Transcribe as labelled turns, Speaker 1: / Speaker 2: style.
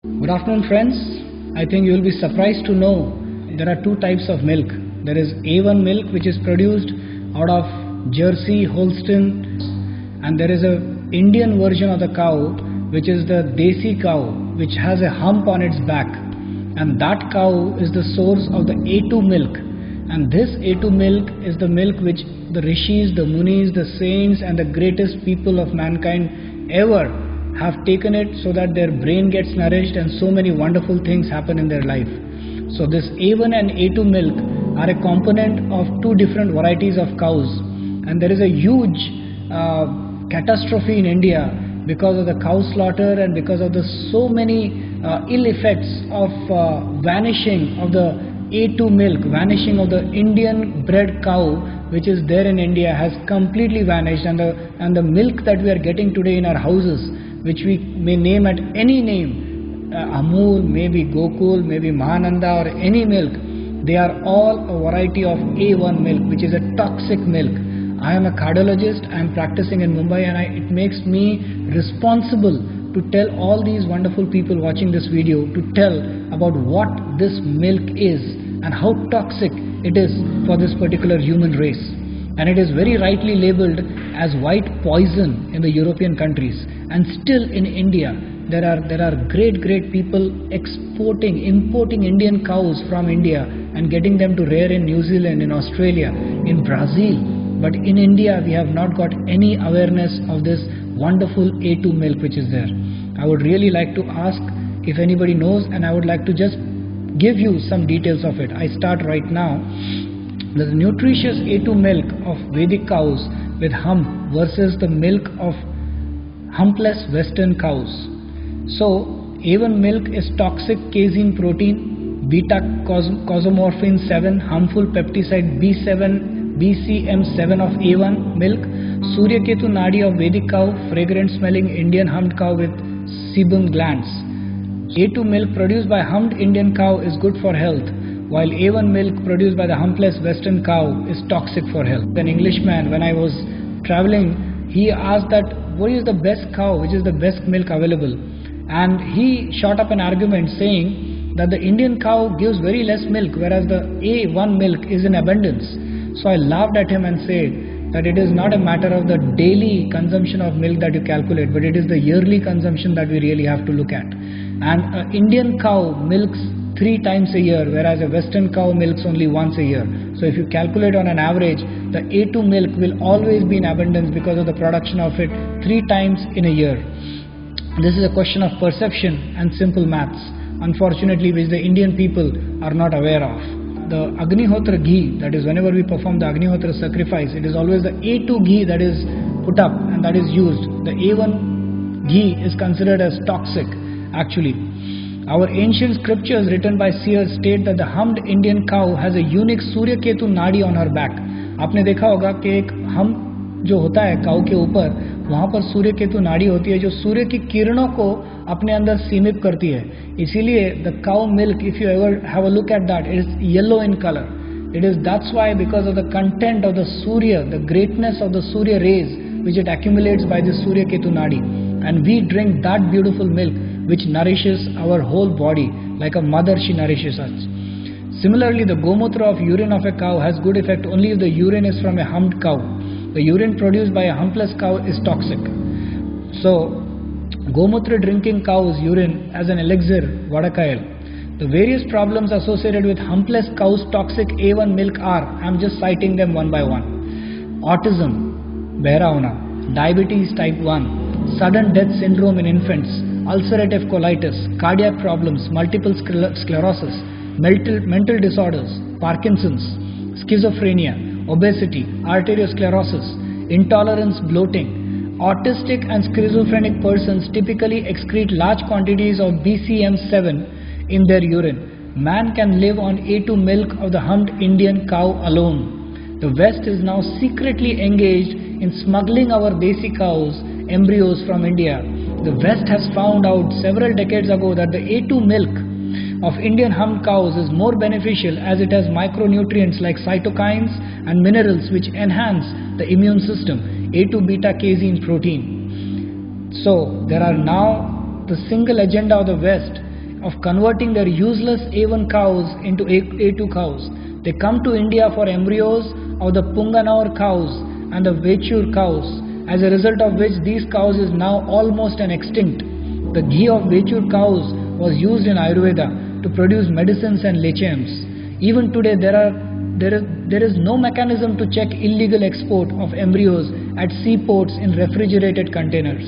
Speaker 1: Good afternoon, friends. I think you will be surprised to know there are two types of milk. There is A1 milk, which is produced out of Jersey, Holstein, and there is a Indian version of the cow, which is the Desi cow, which has a hump on its back, and that cow is the source of the A2 milk. And this A2 milk is the milk which the rishis, the munis, the saints, and the greatest people of mankind ever have taken it, so that their brain gets nourished and so many wonderful things happen in their life. So this A1 and A2 milk are a component of two different varieties of cows, and there is a huge catastrophe in India because of the cow slaughter and because of the so many ill effects of vanishing of the A2 milk, vanishing of the Indian bred cow which is there in India has completely vanished, and the milk that we are getting today in our houses, which we may name at any name, Amul, maybe Gokul, maybe Mahananda, or any milk, they are all a variety of A1 milk, which is a toxic milk. I am a cardiologist, I am practicing in Mumbai, and it makes me responsible to tell all these wonderful people watching this video to tell about what this milk is and how toxic it is for this particular human race. And it is very rightly labeled as white poison in the European countries, and still in India there are great people importing Indian cows from India and getting them to rear in New Zealand, in Australia, in Brazil. But in India we have not got any awareness of this wonderful A2 milk which is there. I would really like to ask if anybody knows, and I would like to just give you some details of it. I start right now. The nutritious A2 milk of Vedic cows with hump versus the milk of humpless Western cows. So A1 milk is toxic casein protein, beta cosmorphin 7, harmful peptide B7, BCM7 of A1 milk, Suryaketu nadi of Vedic cow, fragrant smelling Indian humped cow with sebum glands. A2 milk produced by humped Indian cow is good for health, while A1 milk produced by the humpless Western cow is toxic for health. An Englishman, when I was traveling, he asked that what is the best cow, which is the best milk available, and he shot up an argument saying that the Indian cow gives very less milk, whereas the A1 milk is in abundance. So I laughed at him and said that it is not a matter of the daily consumption of milk that you calculate, but it is the yearly consumption that we really have to look at. And an Indian cow milks 3 times a year, whereas a Western cow milks only once a year. So if you calculate on an average, the A2 milk will always be in abundance because of the production of it 3 times in a year. This is a question of perception and simple maths, unfortunately, which the Indian people are not aware of. The Agnihotra ghee, that is whenever we perform the Agnihotra sacrifice, it is always the A2 ghee that is put up and that is used. The A1 ghee is considered as toxic actually. Our ancient scriptures written by seers state that the humped Indian cow has a unique Suryaketu nadi on her back. आपने देखा होगा कि एक हम जो होता है काऊ के ऊपर, वहाँ पर सूर्यकेतु नाड़ी होती है जो सूर्य की किरणों को अपने अंदर सीमित करती है. इसीलिए the cow milk, if you ever have a look at that, it is yellow in color. That's why, because of the content of the Surya, the greatness of the Surya rays which it accumulates by the Suryaketu nadi, and we drink that beautiful milk which nourishes our whole body like a mother. She nourishes us. Similarly, the gomutra of urine of a cow has good effect only if the urine is from a humped cow. The urine produced by a humpless cow is toxic. So gomutra drinking cow's urine as an elixir, vadakayal. The various problems associated with humpless cow's toxic A1 milk are, I am just citing them one by one: autism, behra hona, diabetes type 1, sudden death syndrome in infants, ulcerative colitis, cardiac problems, multiple sclerosis, mental disorders, Parkinson's, schizophrenia, obesity, arteriosclerosis, intolerance, bloating. Autistic and schizophrenic persons typically excrete large quantities of BCM7 in their urine. Man can live on A2 milk of the humped Indian cow alone. The West is now secretly engaged in smuggling our Desi cows embryos from India. The West has found out several decades ago that the A2 milk of Indian humped cows is more beneficial as it has micronutrients like cytokines and minerals which enhance the immune system, A2 beta casein protein. So there are now the single agenda of the West of converting their useless A1 cows into A2 cows. They come to India for embryos of the Punganore cows and the Vechur cows, as a result of which these cows is now almost an extinct. The ghee of Vechur cows was used in Ayurveda to produce medicines and lechems. Even today there is no mechanism to check illegal export of embryos at seaports in refrigerated containers.